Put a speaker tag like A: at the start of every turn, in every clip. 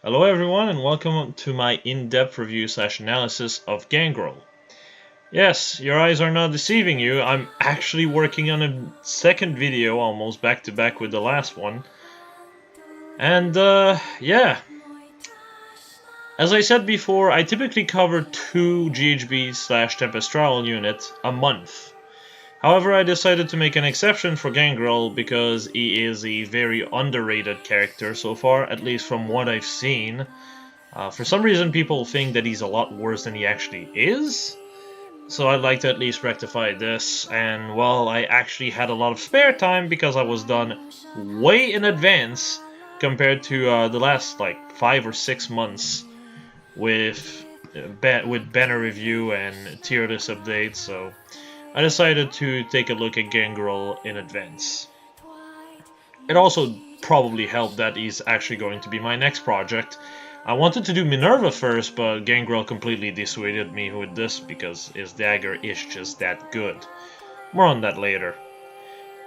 A: Hello everyone and welcome to my in-depth review / analysis of Gangrel. Yes, your eyes are not deceiving you, I'm actually working on a second video almost back to back with the last one. And yeah, as I said before, I typically cover 2 GHB / Tempestral units a month. However, I decided to make an exception for Gangrel because he is a very underrated character so far, at least from what I've seen. For some reason, people think that he's a lot worse than he actually is. So I'd like to at least rectify this. And well, I actually had a lot of spare time because I was done way in advance compared to the last like 5 or 6 months with banner review and tier list updates. So I decided to take a look at Gangrel in advance. It also probably helped that he's actually going to be my next project. I wanted to do Minerva first, but Gangrel completely dissuaded me with this because his dagger is just that good. More on that later.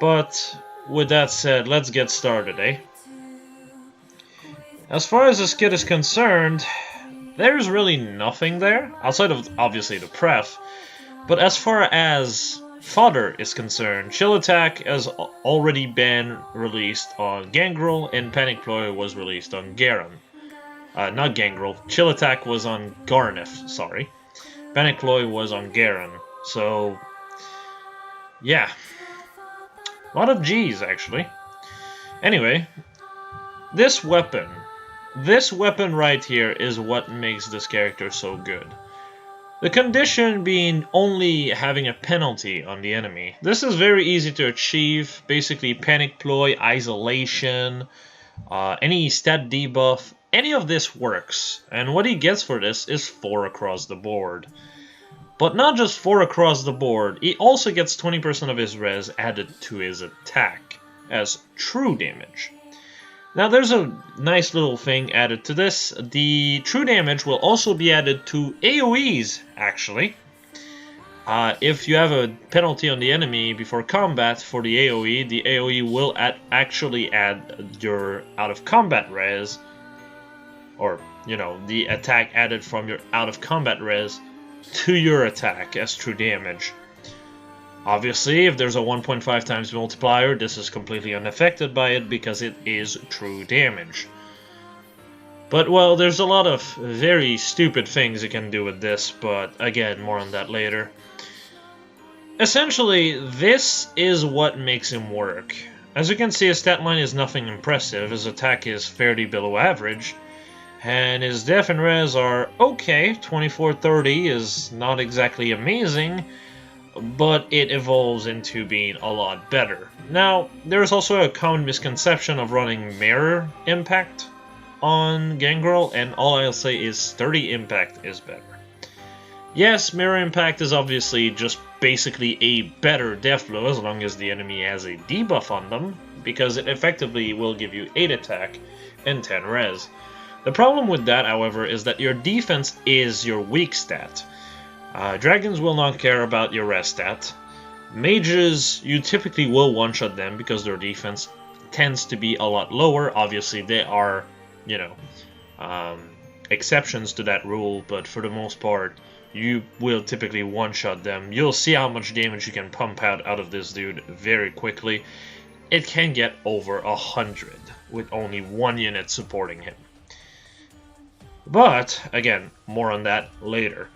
A: But with that said, let's get started, eh? As far as this kit is concerned, there's really nothing there, outside of obviously the pref. But as far as fodder is concerned, Chill Attack has already been released on Gangrel, and Panic Ploy was released on Garen. Not Gangrel. Chill Attack was on Garneth, sorry. Panic Ploy was on Garen. So, yeah. A lot of G's, actually. Anyway, this weapon right here is what makes this character so good. The condition being only having a penalty on the enemy. This is very easy to achieve. Basically, Panic Ploy, Isolation, any stat debuff, any of this works. And what he gets for this is 4 across the board. But not just 4 across the board, he also gets 20% of his res added to his attack as true damage. Now there's a nice little thing added to this. The true damage will also be added to AoEs, actually. If you have a penalty on the enemy before combat for the AoE will actually add your out-of-combat res, or, you know, the attack added from your out-of-combat res to your attack as true damage. Obviously, if there's a 1.5 times multiplier, this is completely unaffected by it because it is true damage. But, well, there's a lot of very stupid things you can do with this, but again, more on that later. Essentially, this is what makes him work. As you can see, his stat line is nothing impressive, his attack is fairly below average, and his def and res are okay. 24-30 is not exactly amazing, but it evolves into being a lot better. Now, there's also a common misconception of running Mirror Impact on Gangrel, and all I'll say is sturdy impact is better. Yes, Mirror Impact is obviously just basically a better death blow as long as the enemy has a debuff on them, because it effectively will give you 8 attack and 10 res. The problem with that, however, is that your defense is your weak stat. Dragons will not care about your res stat. Mages, you typically will one-shot them because their defense tends to be a lot lower. Obviously, there are, you know, exceptions to that rule, but for the most part, you will typically one-shot them. You'll see how much damage you can pump out of this dude very quickly. It can get over 100 with only 1 unit supporting him. But, again, more on that later.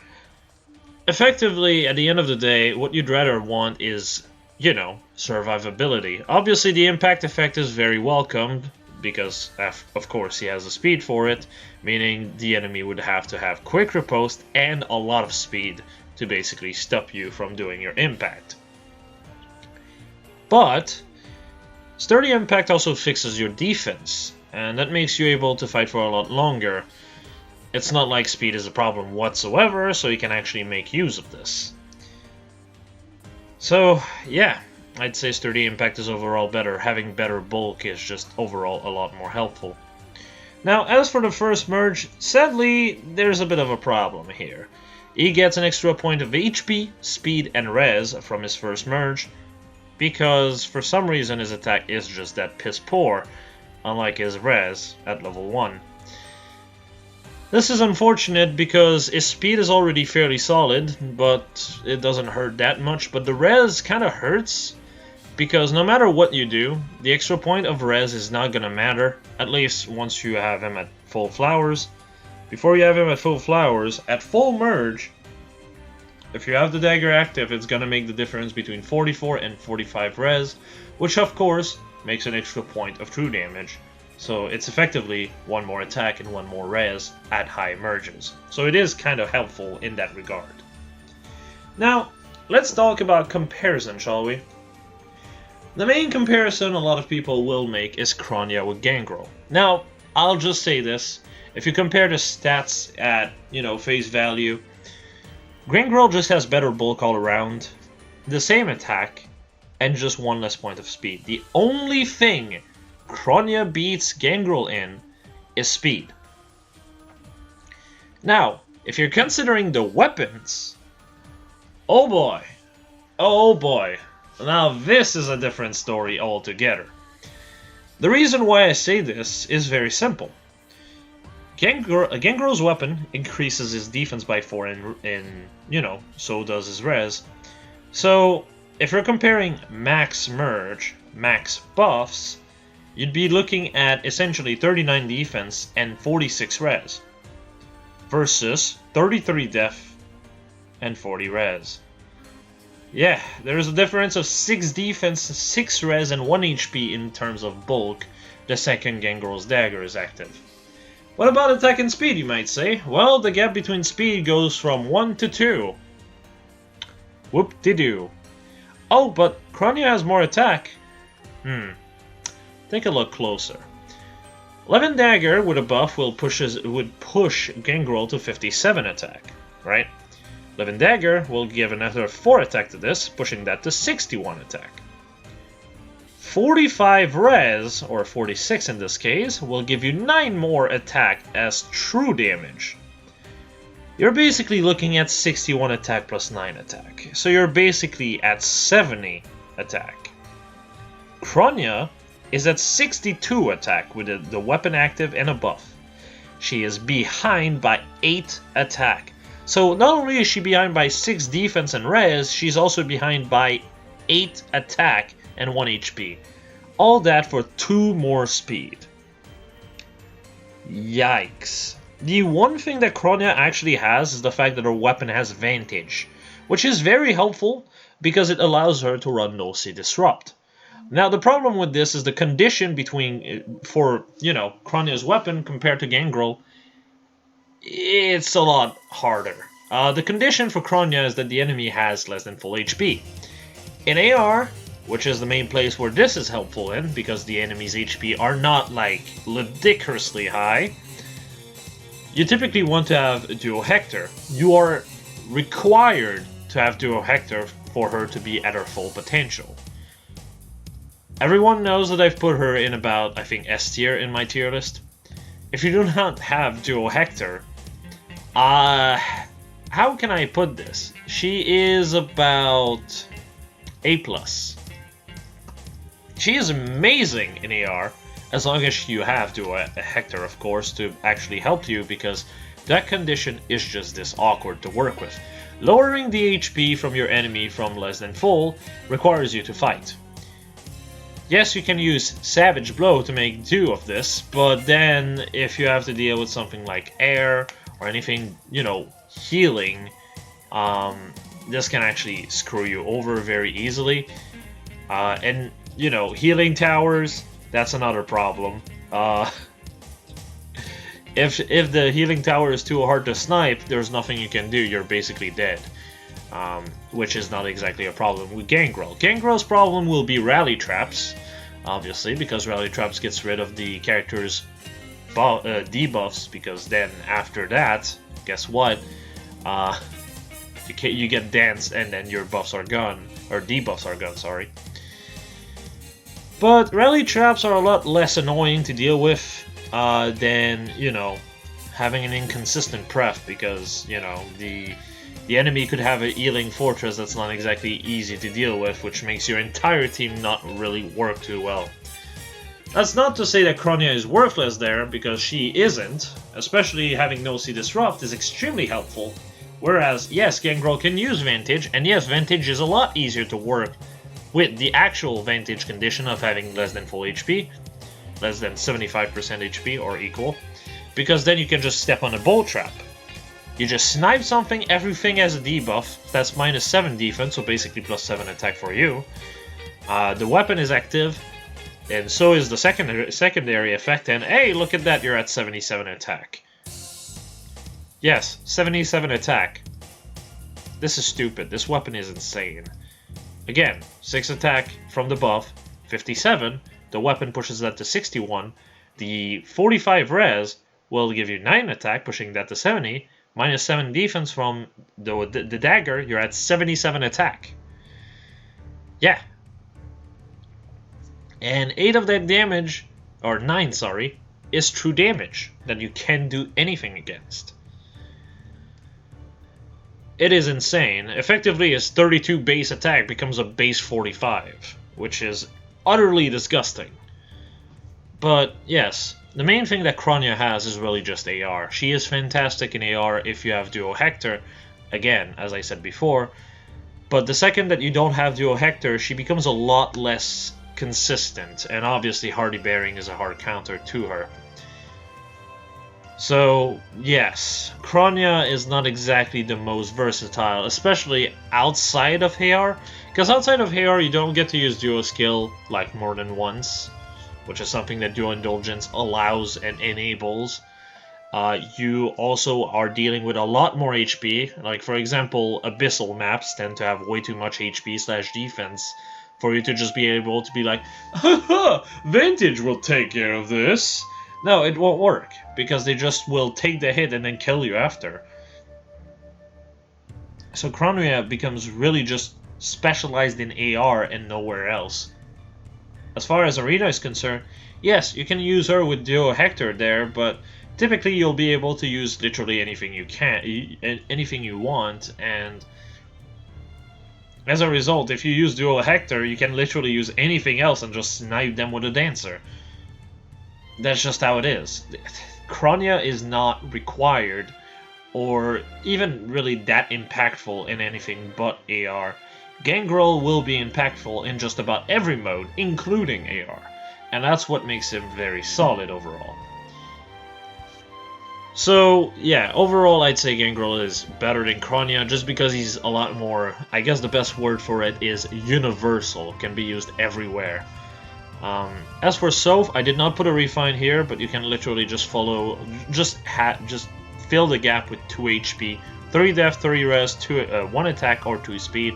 A: Effectively, at the end of the day, what you'd rather want is, you know, survivability. Obviously, the impact effect is very welcomed, because, of course, he has the speed for it, meaning the enemy would have to have quick riposte and a lot of speed to basically stop you from doing your impact. But sturdy impact also fixes your defense, and that makes you able to fight for a lot longer. It's not like speed is a problem whatsoever, so you can actually make use of this. So, yeah, I'd say sturdy impact is overall better. Having better bulk is just overall a lot more helpful. Now, as for the first merge, sadly, there's a bit of a problem here. He gets an extra point of HP, speed, and res from his first merge, because for some reason his attack is just that piss poor, unlike his res at level 1. This is unfortunate because his speed is already fairly solid, but it doesn't hurt that much. But the res kind of hurts, because no matter what you do, the extra point of res is not gonna matter, at least once you have him at full flowers. Before you have him at full flowers, at full merge, if you have the dagger active, it's gonna make the difference between 44 and 45 res, which of course makes an extra point of true damage. So it's effectively one more attack and one more res at high merges. So it is kind of helpful in that regard. Now, let's talk about comparison, shall we? The main comparison a lot of people will make is Kronya with Gangrel. Now, I'll just say this. If you compare the stats at, face value, Gangrel just has better bulk all around, the same attack, and just one less point of speed. The only thing Kronya beats Gangrel in is speed. Now, if you're considering the weapons, oh boy, now this is a different story altogether. The reason why I say this is very simple. Gangrel's weapon increases his defense by 4 and so does his res. So, if you're comparing max merge, max buffs, you'd be looking at essentially 39 defense and 46 res versus 33 def and 40 res. Yeah, there is a difference of 6 defense, 6 res, and 1 HP in terms of bulk the second Gangrel's dagger is active. What about attack and speed, you might say? Well, the gap between speed goes from 1 to 2. Whoop-de-doo. Oh, but Kronya has more attack. Take a look closer. 11 dagger with a buff would push Gangrel to 57 attack, right? 11 dagger will give another 4 attack to this, pushing that to 61 attack. 45 res, or 46 in this case, will give you 9 more attack as true damage. You're basically looking at 61 attack plus 9 attack, so you're basically at 70 attack. Kronya is at 62 attack with the weapon active and a buff. She is behind by 8 attack. So not only is she behind by 6 defense and res, she's also behind by 8 attack and 1 HP. All that for 2 more speed. Yikes. The one thing that Kronya actually has is the fact that her weapon has Vantage, which is very helpful because it allows her to run No-See Disrupt. Now the problem with this is the condition for Kronya's weapon compared to Gangrel, it's a lot harder. The condition for Kronya is that the enemy has less than full HP. In AR, which is the main place where this is helpful in, because the enemy's HP are not like ridiculously high, you typically want to have Duo Hector. You are required to have Duo Hector for her to be at her full potential. Everyone knows that I've put her in about, I think, S tier in my tier list. If you do not have Duo Hector, how can I put this? She is about A+. She is amazing in AR, as long as you have Duo Hector, of course, to actually help you, because that condition is just this awkward to work with. Lowering the HP from your enemy from less than full requires you to fight. Yes, you can use Savage Blow to make do of this, but then if you have to deal with something like air or anything, healing, this can actually screw you over very easily. And, healing towers, that's another problem. If the healing tower is too hard to snipe, there's nothing you can do, you're basically dead. Which is not exactly a problem with Gangrel. Gangrel's problem will be rally traps, obviously, because rally traps gets rid of the character's debuffs, because then after that, guess what? You get danced and then your buffs are gone, or debuffs are gone, sorry. But rally traps are a lot less annoying to deal with than, having an inconsistent pref, because, the enemy could have a healing fortress that's not exactly easy to deal with, which makes your entire team not really work too well. That's not to say that Kronia is worthless there, because she isn't. Especially having no C Disrupt is extremely helpful. Whereas, yes, Gangrel can use Vantage, and yes, Vantage is a lot easier to work with the actual Vantage condition of having less than full HP, less than 75% HP or equal, because then you can just step on a Bolt Trap. You just snipe something, everything has a debuff, that's -7 defense, so basically +7 attack for you. The weapon is active, and so is the secondary effect, and hey, look at that, you're at 77 attack. Yes, 77 attack. This is stupid. This weapon is insane. Again, 6 attack from the buff, 57. The weapon pushes that to 61. The 45 res will give you 9 attack, pushing that to 70. -7 defense from the dagger, you're at 77 attack. Yeah. And 8 of that damage, or 9, sorry, is true damage that you can do anything against. It is insane. Effectively, his 32 base attack becomes a base 45, which is utterly disgusting. But yes, the main thing that Kronia has is really just AR. She is fantastic in AR if you have Duo Hector, again, as I said before. But the second that you don't have Duo Hector, she becomes a lot less consistent, and obviously Hardy Bearing is a hard counter to her. So, yes, Kronia is not exactly the most versatile, especially outside of AR, because outside of AR you don't get to use Duo Skill like more than once, which is something that Duo Indulgence allows and enables. You also are dealing with a lot more HP, like for example, Abyssal maps tend to have way too much HP/defense for you to just be able to be like, haha, Vantage will take care of this. No, it won't work, because they just will take the hit and then kill you after. So Kronia becomes really just specialized in AR and nowhere else. As far as Arena is concerned, yes, you can use her with Duo Hector there, but typically you'll be able to use literally anything anything you want, and as a result, if you use Duo Hector, you can literally use anything else and just snipe them with a Dancer. That's just how it is. Kronia is not required, or even really that impactful in anything but AR. Gangrel will be impactful in just about every mode, including AR, and that's what makes him very solid overall. So, yeah, overall I'd say Gangrel is better than Kronia, just because he's a lot more, I guess the best word for it is universal, can be used everywhere. As for Soph, I did not put a refine here, but you can literally just follow, just fill the gap with 2 HP, 3 def, 3 res, 1 attack or 2 speed.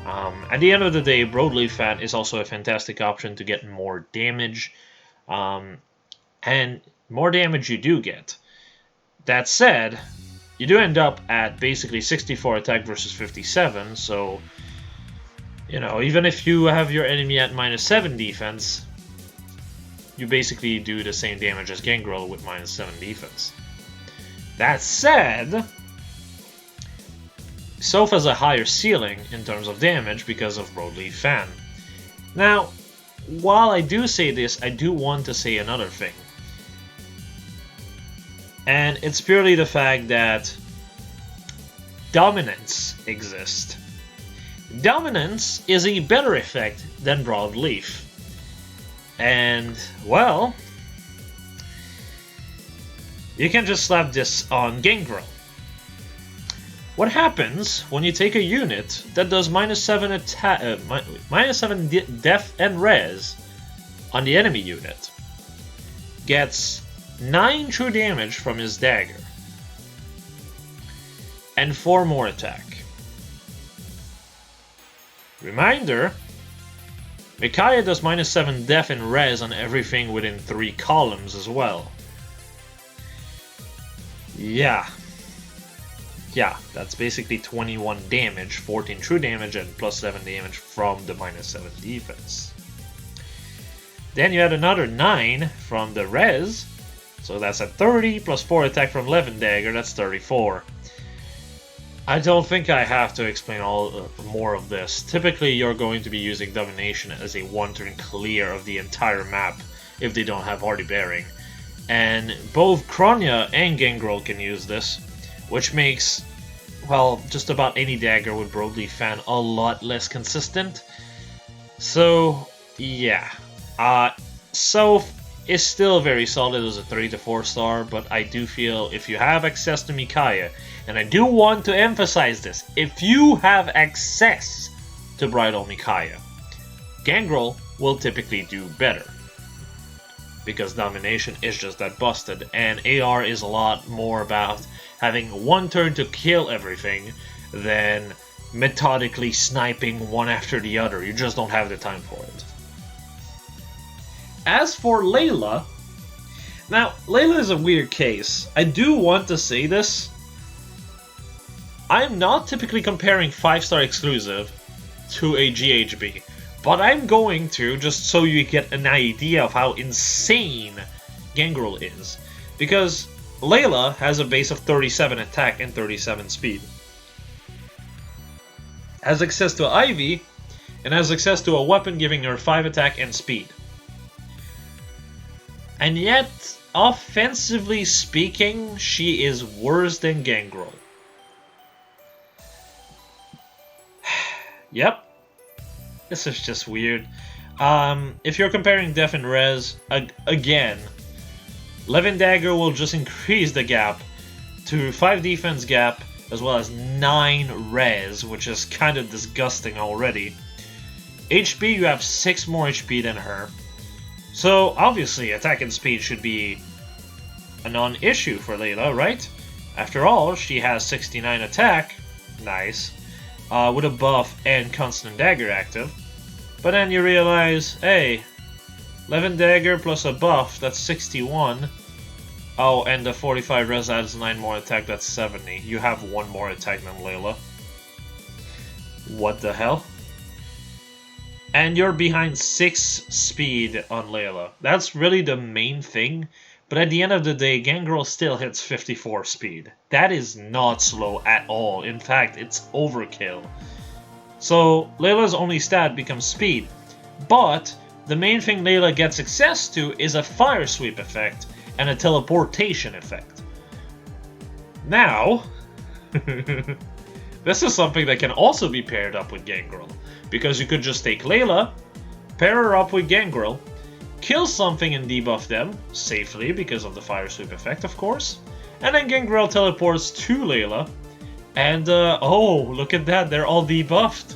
A: At the end of the day, Broadleaf Fan is also a fantastic option to get more damage, and more damage you do get. That said, you do end up at basically 64 attack versus 57, so you know, even if you have your enemy at -7 defense, you basically do the same damage as Gangrel with -7 defense. That said, Soph has a higher ceiling in terms of damage because of Broadleaf Fan. Now, while I do say this, I do want to say another thing. And it's purely the fact that Dominance exists. Dominance is a better effect than Broadleaf. And, well, you can just slap this on Gangrel. What happens when you take a unit that does -7 attack, -7 def and res on the enemy unit, gets 9 true damage from his dagger, and 4 more attack. Reminder, Micaiah does -7 def and res on everything within 3 columns as well. Yeah, that's basically 21 damage, 14 true damage, and +7 damage from the -7 defense. Then you add another 9 from the res, so that's a 30, plus 4 attack from Levin Dagger, that's 34. I don't think I have to explain more of this. Typically, you're going to be using Domination as a one-turn clear of the entire map if they don't have Hardy Bearing. And both Kronya and Gangrel can use this, which makes, well, just about any dagger with Broadleaf Fan a lot less consistent. So, yeah. Soph is still very solid as a 3 to 4 star, but I do feel if you have access to Micaiah, and I do want to emphasize this, if you have access to Bridal Micaiah, Gangrel will typically do better. Because Domination is just that busted, and AR is a lot more about having one turn to kill everything than methodically sniping one after the other. You just don't have the time for it. As for Laila, now, Laila is a weird case. I do want to say this. I'm not typically comparing 5-star exclusive to a GHB. But I'm going to, just so you get an idea of how insane Gangrel is. Because Laila has a base of 37 attack and 37 speed. Has access to Ivy, and has access to a weapon giving her 5 attack and speed. And yet, offensively speaking, she is worse than Gangrel. Yep. This is just weird. If you're comparing Def and Res, again, Levin Dagger will just increase the gap to 5 defense gap as well as 9 Res, which is kind of disgusting already. HP, you have 6 more HP than her. So, obviously, attack and speed should be a non-issue for Laila, right? After all, she has 69 attack. Nice. With a buff and constant dagger active. But then you realize, hey, 11 dagger plus a buff, that's 61. Oh, and the 45 res adds 9 more attack, that's 70. You have 1 more attack than Laila. What the hell? And you're behind 6 speed on Laila. That's really the main thing. But at the end of the day, Gangrel still hits 54 speed. That is not slow at all. In fact, it's overkill. So, Laila's only stat becomes speed. But, the main thing Laila gets access to is a fire sweep effect and a teleportation effect. Now, this is something that can also be paired up with Gangrel. Because you could just take Laila, pair her up with Gangrel, kill something and debuff them, safely because of the fire sweep effect, of course. And then Gangrel teleports to Laila. And, oh, look at that, they're all debuffed.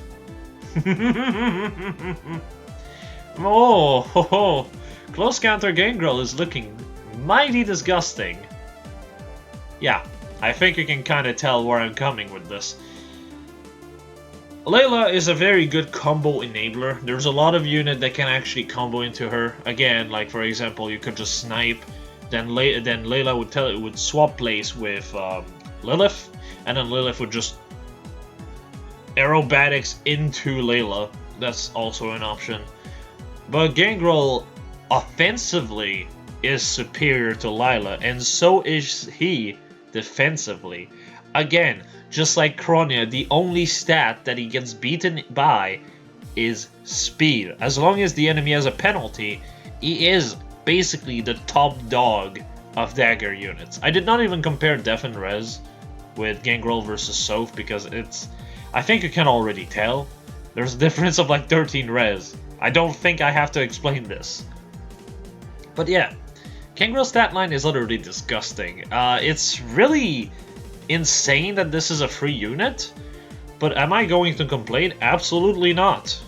A: Oh, ho, ho. Close counter Gangrel is looking mighty disgusting. Yeah, I think you can kind of tell where I'm coming with this. Laila is a very good combo enabler. There's a lot of unit that can actually combo into her. Again, like for example, you could just snipe, then Laila would swap place with Lilith, and then Lilith would just aerobatics into Laila. That's also an option. But Gangrel offensively is superior to Laila, and so is he defensively. Again, just like Kronya, the only stat that he gets beaten by is speed. As long as the enemy has a penalty, he is basically the top dog of dagger units. I did not even compare Def and Res with Gangrel versus Soph because it's... I think you can already tell. There's a difference of like 13 res. I don't think I have to explain this. But yeah, Gangrel's stat line is utterly disgusting. It's really insane that this is a free unit, but am I going to complain? Absolutely not.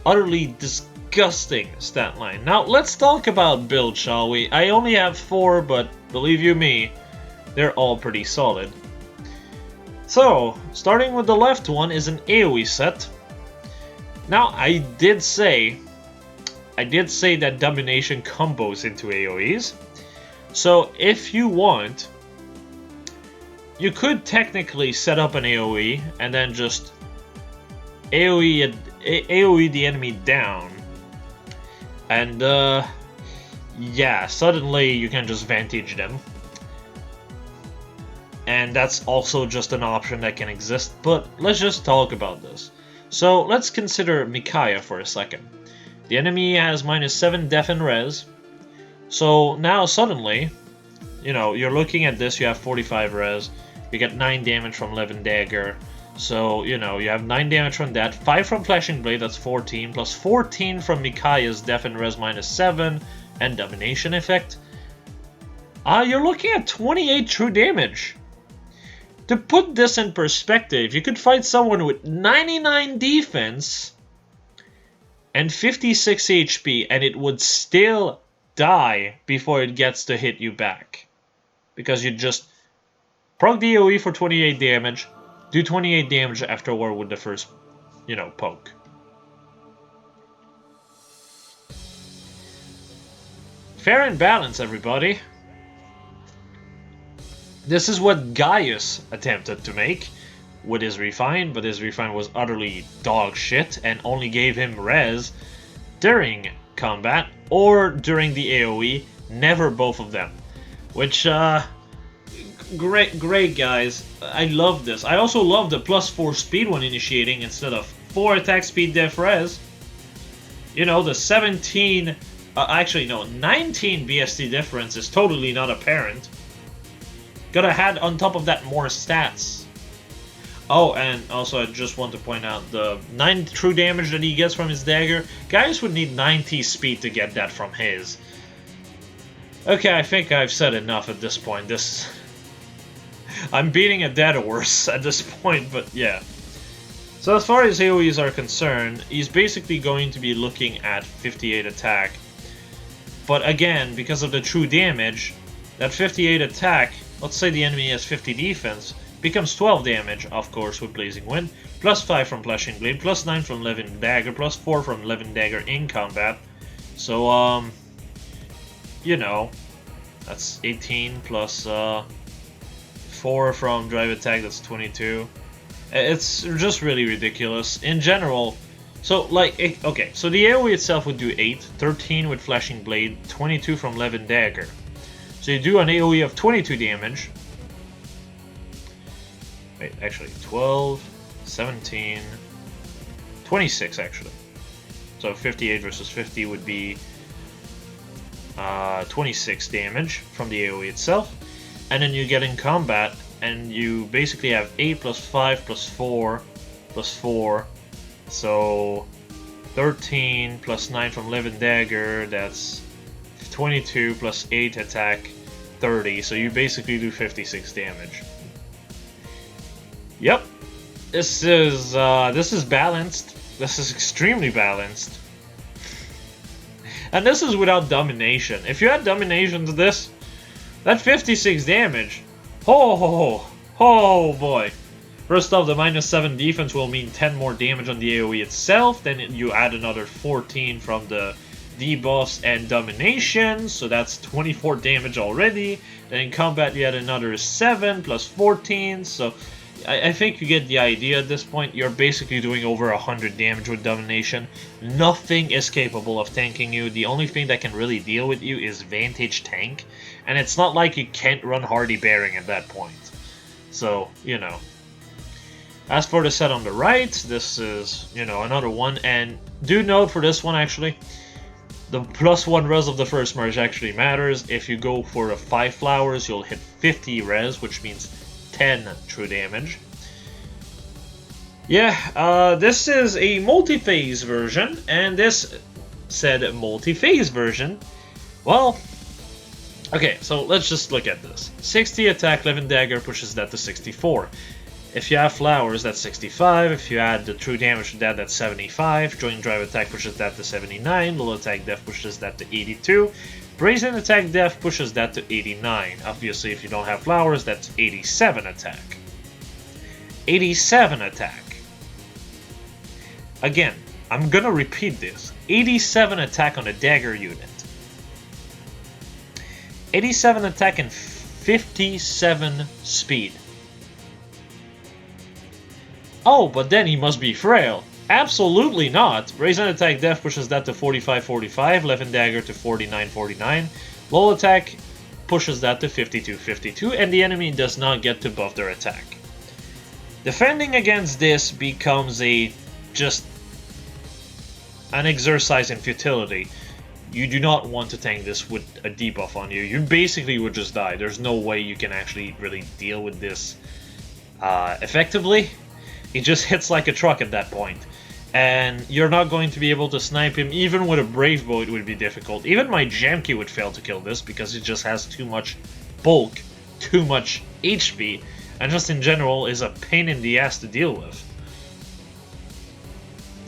A: Utterly disgusting stat line. Now let's talk about build, shall we? I only have 4, but believe you me, they're all pretty solid. So, starting with the left one is an AoE set. Now, I did say that Domination combos into AoEs. So, if you want, you could technically set up an AoE and then just AoE the enemy down. And, yeah, suddenly you can just Vantage them. And that's also just an option that can exist, but let's just talk about this. So let's consider Micaiah for a second. The enemy has -7 def and res. So now suddenly, you know, you're looking at this, you have 45 res, you get 9 damage from Levin Dagger. So, you know, you have 9 damage from that, 5 from Flashing Blade, that's 14, plus 14 from Mikaya's def and res -7, and Domination effect. You're looking at 28 true damage. To put this in perspective, you could fight someone with 99 defense and 56 HP, and it would still die before it gets to hit you back. Because you just proc the AoE for 28 damage, do 28 damage afterward with the first, you know, poke. Fair and balanced, everybody. This is what Gaius attempted to make with his Refine, but his Refine was utterly dog shit and only gave him res during combat or during the AoE, never both of them. Which, great guys. I love this. I also love the +4 speed when initiating instead of 4 attack speed def res. You know, the 17, actually no, 19 BST difference is totally not apparent. Gotta add on top of that more stats. Oh, and also I just want to point out the 9 true damage that he gets from his dagger. Guys would need 90 speed to get that from his. Okay, I think I've said enough at this point. I'm beating a dead horse at this point, but yeah. So as far as AoEs are concerned, he's basically going to be looking at 58 attack. But again, because of the true damage, that 58 attack, let's say the enemy has 50 defense, becomes 12 damage, of course, with Blazing Wind, plus 5 from Flashing Blade, plus 9 from Levin Dagger, plus 4 from Levin Dagger in combat. So, you know, that's 18 plus 4 from Drive Attack, that's 22. It's just really ridiculous. In general, so, like, okay, so the AoE itself would do 8, 13 with Flashing Blade, 22 from Levin Dagger. So you do an AoE of 22 damage. Wait, actually, 12, 17, 26 actually. So 58 versus 50 would be 26 damage from the AoE itself. And then you get in combat, and you basically have 8 plus 5 plus 4 plus 4. So 13 plus 9 from Levin Dagger, that's 22 plus 8 attack, 30. So you basically do 56 damage. Yep, this is balanced. This is extremely balanced, and this is without domination. If you add domination to this, that 56 damage, oh boy. First off, the -7 defense will mean 10 more damage on the AoE itself. Then you add another 14 from the debuffs and domination, so that's 24 damage already. Then in combat you add another 7 plus 14, so I think you get the idea at this point. You're basically doing over 100 damage with domination. Nothing is capable of tanking you. The only thing that can really deal with you is Vantage Tank, and it's not like you can't run Hardy Bearing at that point. So, you know. As for the set on the right, this is, you know, another one, and do note for this one actually, the +1 res of the first merge actually matters. If you go for the 5 flowers, you'll hit 50 res, which means 10 true damage. Yeah, this is a multi-phase version, and this said multi-phase version, well, okay, so let's just look at this. 60 attack, Levin Dagger pushes that to 64. If you have flowers, that's 65. If you add the true damage to that, that's 75. Joint Drive Attack pushes that to 79. Low Attack Def pushes that to 82. Brazen Attack Def pushes that to 89. Obviously, if you don't have flowers, that's 87 attack. 87 attack. Again, I'm gonna repeat this. 87 attack on a dagger unit. 87 attack and 57 speed. Oh, but then he must be frail. Absolutely not. Brazen Attack Def pushes that to 45-45, Levin Dagger to 49-49. Low Attack pushes that to 52-52, and the enemy does not get to buff their attack. Defending against this becomes a just an exercise in futility. You do not want to tank this with a debuff on you. You basically would just die. There's no way you can actually really deal with this effectively. It just hits like a truck at that point. And you're not going to be able to snipe him. Even with a Brave Bow, it would be difficult. Even my Jamkey would fail to kill this because it just has too much bulk, too much HP, and just in general is a pain in the ass to deal with.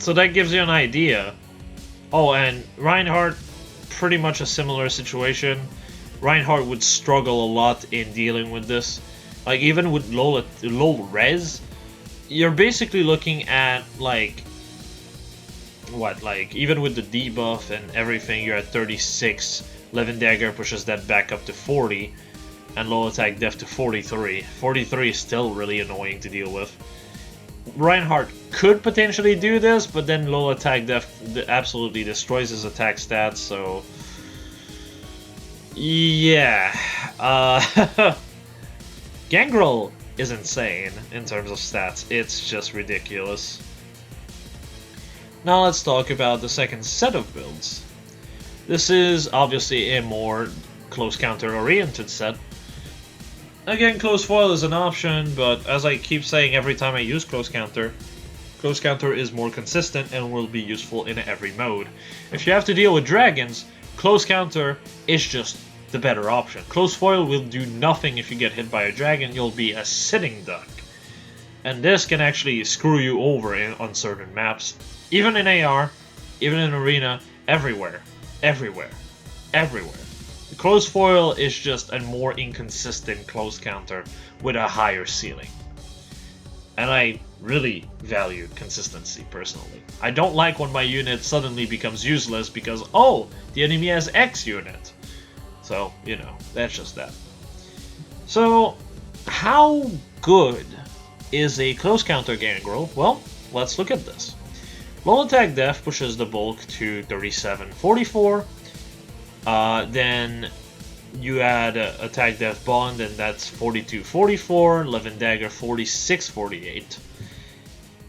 A: So that gives you an idea. Oh, and Reinhardt, pretty much a similar situation. Reinhardt would struggle a lot in dealing with this. Like, even with low res, you're basically looking at, like, what, like, even with the debuff and everything, you're at 36. Levin Dagger pushes that back up to 40, and low attack def to 43. 43 is still really annoying to deal with. Reinhardt could potentially do this, but then low attack def absolutely destroys his attack stats, so... yeah. Gangrel is insane in terms of stats. It's just ridiculous. Now let's talk about the second set of builds. This is obviously a more close counter oriented set. Again, close foil is an option, but as I keep saying every time I use close counter is more consistent and will be useful in every mode. If you have to deal with dragons, close counter is just the better option. Close foil will do nothing if you get hit by a dragon, you'll be a sitting duck. And this can actually screw you over on certain maps. Even in AR, even in Arena, everywhere. Everywhere. Everywhere. The close foil is just a more inconsistent close counter with a higher ceiling. And I really value consistency, personally. I don't like when my unit suddenly becomes useless because, oh, the enemy has X unit. So, you know, that's just that. So, how good is a close counter Gangrel? Well, let's look at this. Low attack def pushes the bulk to 37-44. Then you add attack def bond, and that's 42-44. Levin dagger 46-48.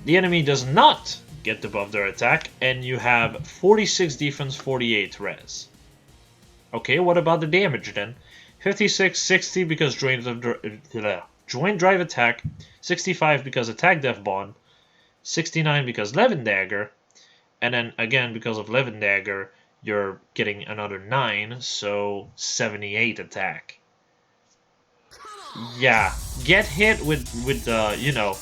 A: The enemy does not get above their attack, and you have 46 defense, 48 res. Okay, what about the damage then? 56-60 because joint drive attack, 65 because attack def bond, 69 because Levin Dagger, and then again because of Levin Dagger, you're getting another 9, so 78 attack. Yeah, get hit with you know,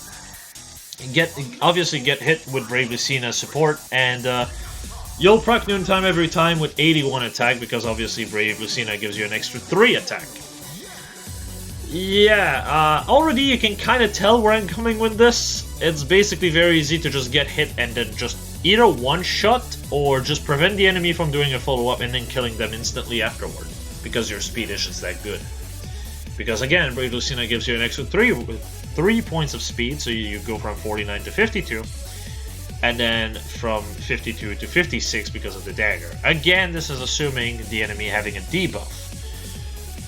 A: obviously get hit with Brave Lucina support, and you'll proc Noontime every time with 81 attack, because obviously Brave Lucina gives you an extra 3 attack. Yeah, already you can kind of tell where I'm coming with this. It's basically very easy to just get hit and then just either one-shot or just prevent the enemy from doing a follow-up and then killing them instantly afterward, because your speed is just that good. Because again, Brave Lucina gives you an extra 3 points of speed, so you go from 49 to 52, and then from 52 to 56 because of the dagger. Again, this is assuming the enemy having a debuff.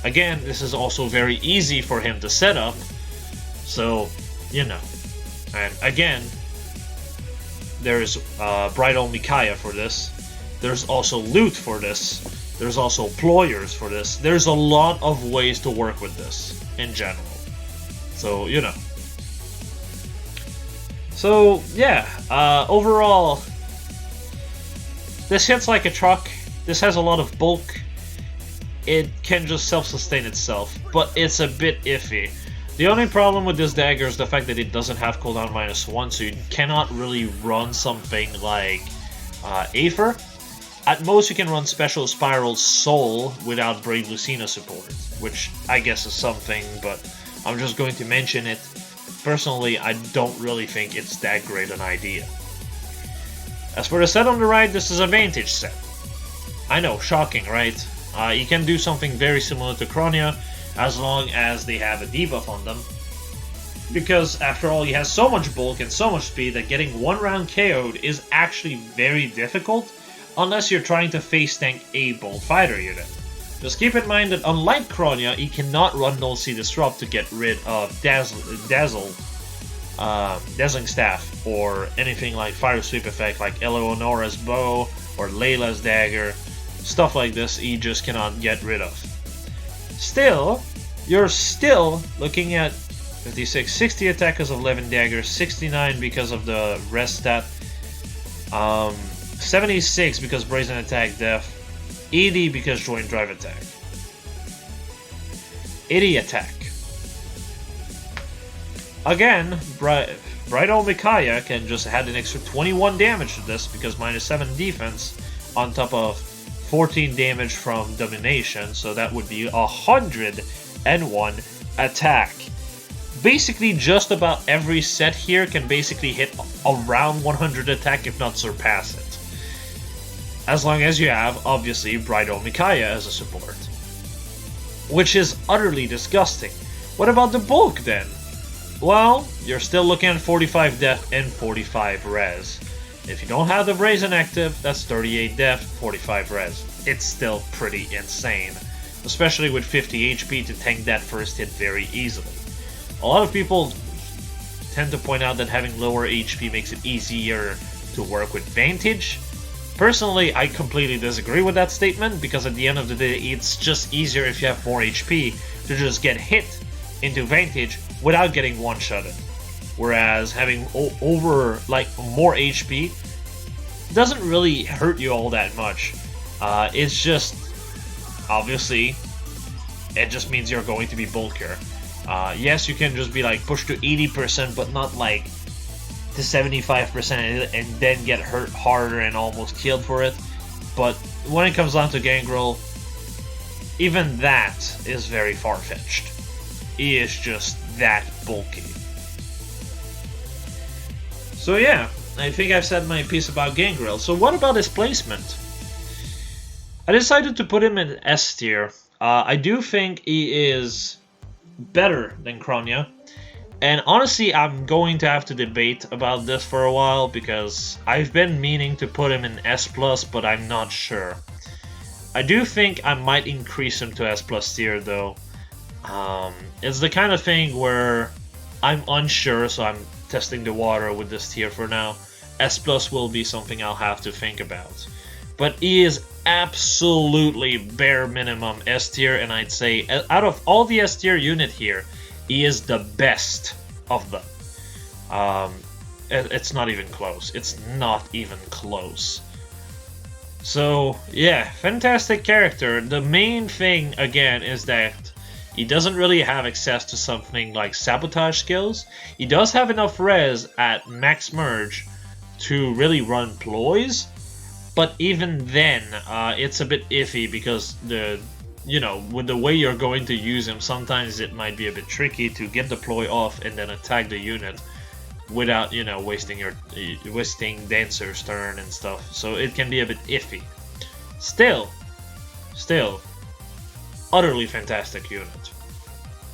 A: Again, this is also very easy for him to set up, so, you know. And again, there's Bridal Micaiah for this. There's also loot for this. There's also ployers for this. There's a lot of ways to work with this, in general. So, you know. So, yeah, overall, this hits like a truck. This has a lot of bulk. It can just self-sustain itself, but it's a bit iffy. The only problem with this dagger is the fact that it doesn't have cooldown -1, so you cannot really run something like Aether. At most you can run Special Spiral Soul without Brave Lucina support, which I guess is something, but I'm just going to mention it. Personally, I don't really think it's that great an idea. As for the set on the right, this is a Vantage set. I know, shocking, right? You can do something very similar to Kronia, as long as they have a debuff on them. Because, after all, he has so much bulk and so much speed that getting one round KO'd is actually very difficult, unless you're trying to face tank a bold fighter unit. Just keep in mind that unlike Kronia, he cannot run Null Sea Disrupt to get rid of Dazzle Dazzling Staff or anything like Fire Sweep effect like Eleonora's bow or Laila's dagger. Stuff like this he just cannot get rid of. Still, you're still looking at 56, 60 attack because of 11 daggers, 69 because of the rest stat, 76 because brazen attack def, 80 because joint drive attack. 80 attack. Again, Bridal Micaiah can just add an extra 21 damage to this because minus 7 defense on top of 14 damage from domination, so that would be 101 attack. Basically, just about every set here can basically hit around 100 attack, if not surpass it. As long as you have, obviously, Bridal Micaiah as a support. Which is utterly disgusting. What about the bulk then? Well, you're still looking at 45 def and 45 res. If you don't have the brazen active, that's 38 def, 45 res. It's still pretty insane. Especially with 50 HP to tank that first hit very easily. A lot of people tend to point out that having lower HP makes it easier to work with Vantage. Personally, I completely disagree with that statement, because at the end of the day, it's just easier if you have more HP to just get hit into Vantage without getting one-shotted. Whereas having more HP doesn't really hurt you all that much. It's just, obviously, it just means you're going to be bulkier. Yes, you can just be like pushed to 80%, but not like to 75% and then get hurt harder and almost killed for it. But when it comes down to Gangrel, even that is very far-fetched. He is just that bulky. So yeah, I think I've said my piece about Gangrel. So what about his placement? I decided to put him in S tier. I do think he is better than Kronya. And honestly, I'm going to have to debate about this for a while, because I've been meaning to put him in S+, but I'm not sure. I do think I might increase him to S+ tier though. It's the kind of thing where I'm unsure, so I'm testing the water with this tier for now. S+ will be something I'll have to think about. But he is absolutely bare minimum S tier, and I'd say out of all the S tier unit here, he is the best of them. It's not even close. It's not even close. So yeah, fantastic character. The main thing again is that he doesn't really have access to something like sabotage skills. He does have enough res at max merge to really run ploys, but even then, it's a bit iffy because with the way you're going to use him, sometimes it might be a bit tricky to get the ploy off and then attack the unit without, wasting Dancer's turn and stuff. So it can be a bit iffy. Still, utterly fantastic unit.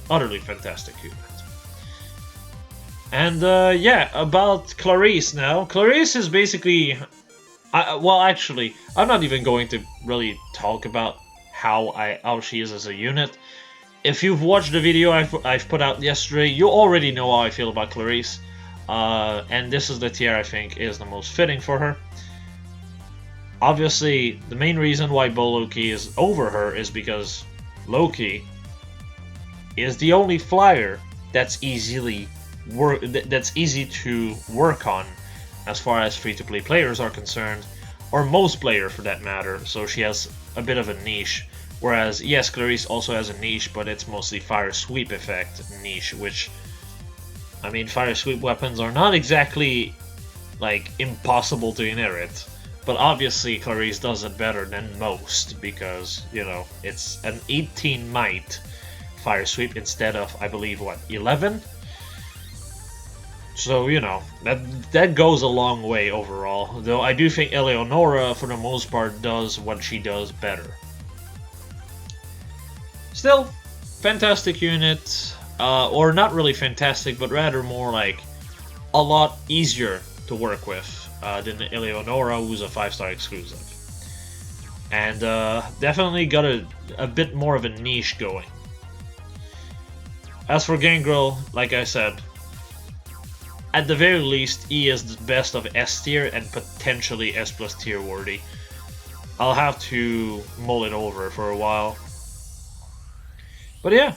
A: Utterly fantastic unit. And yeah, about Clarisse now. Clarisse is basically... well, actually, I'm not even going to really talk about how she is as a unit. If you've watched the video I've put out yesterday, you already know how I feel about Clarisse. And this is the tier I think is the most fitting for her. Obviously, the main reason why Bo Loki is over her is because Loki is the only flyer that's easy to work on as far as free-to-play players are concerned, or most players for that matter, so she has a bit of a niche. Whereas, yes, Clarisse also has a niche, but it's mostly fire sweep effect niche, which, I mean, fire sweep weapons are not exactly, like, impossible to inherit. But obviously Clarisse does it better than most, because, it's an 18 might fire sweep instead of, I believe, what, 11? So, that goes a long way overall, though I do think Eleonora, for the most part, does what she does better. Still, fantastic unit, or not really fantastic, but rather more like a lot easier to work with than Eleonora, who's a 5-star exclusive. And definitely got a bit more of a niche going. As for Gangrel, like I said, at the very least, E is the best of S tier and potentially S plus tier worthy. I'll have to mull it over for a while. But yeah,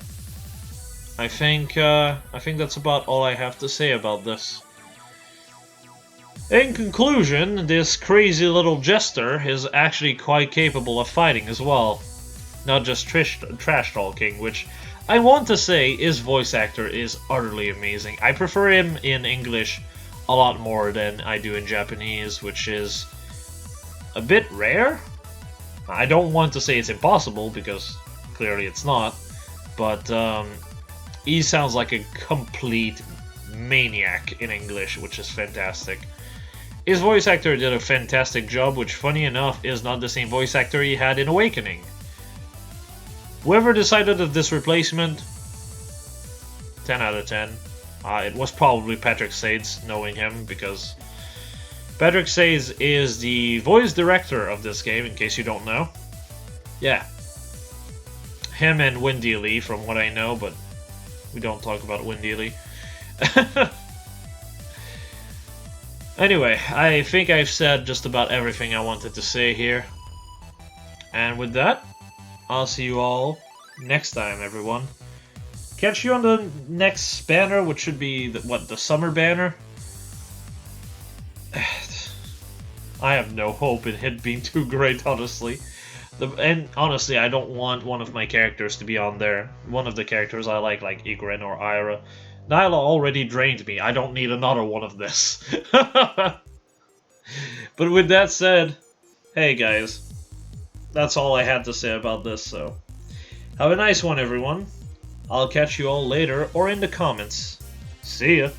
A: I think that's about all I have to say about this. In conclusion, this crazy little jester is actually quite capable of fighting as well, not just trash talking, which I want to say his voice actor is utterly amazing. I prefer him in English a lot more than I do in Japanese, which is a bit rare. I don't want to say it's impossible, because clearly it's not, but he sounds like a complete maniac in English, which is fantastic. His voice actor did a fantastic job, which, funny enough, is not the same voice actor he had in Awakening. Whoever decided of this replacement, 10 out of 10. It was probably Patrick Sades, knowing him, because Patrick Sades is the voice director of this game, in case you don't know. Yeah. Him and Wendy Lee, from what I know, but we don't talk about Wendy Lee. Anyway, I think I've said just about everything I wanted to say here. And with that, I'll see you all next time, everyone. Catch you on the next banner, which should be, the summer banner? I have no hope in it being too great, honestly. And honestly, I don't want one of my characters to be on there. One of the characters I like Ygritte or Ira. Laila already drained me. I don't need another one of this. But with that said, hey guys, that's all I had to say about this, so have a nice one, everyone. I'll catch you all later or in the comments. See ya.